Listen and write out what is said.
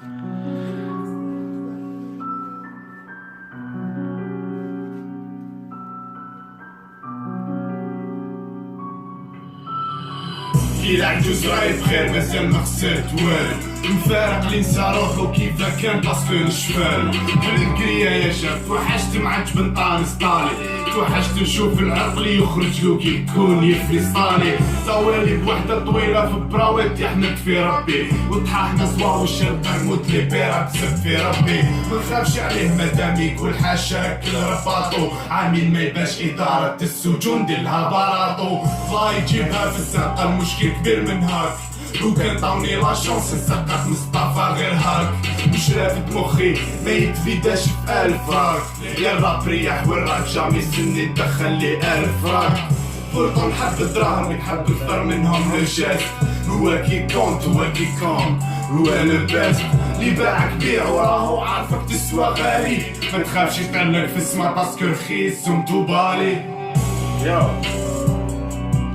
كي العجوز راهي بخير مازال ما خسرت والو، مفارق لي نسى روحو كيفا كان باسكو نشفالو. بالنكريا يا شاب توحشت مع جبن طانس طالي، توحشت نشوف العرق اللي يخرجلو كي يكون يفري سطالي. طوالي بوحدة طويلة في براوات يحمد في ربي، وطحاحنا صواو الشرب نموت لي بيرا بسب في ربي. منخافش عليه مادام يقول حاشا كل رباطو، عامين ما يباش إدارة السجون ديالها باراطو. الله يجيبها في الزنقة المشكل كبير من هاك، وكان طاوني لا شونس نسقط مصطفى غير هاك. مش رافد مخي ما يتفيداش في 1000 راك، يا الراب ريح والراب جامي سني دخل لي 1000 راك. فرطو نحب الدراهم نحب اكثر منهم الجاست، هو كي كونت هو كي كون هو الباست. اللي باعك بيع وراهو عارفك تسوى غالي، ما تخافش يطلق في السما باسكو رخيص ومتو بالي.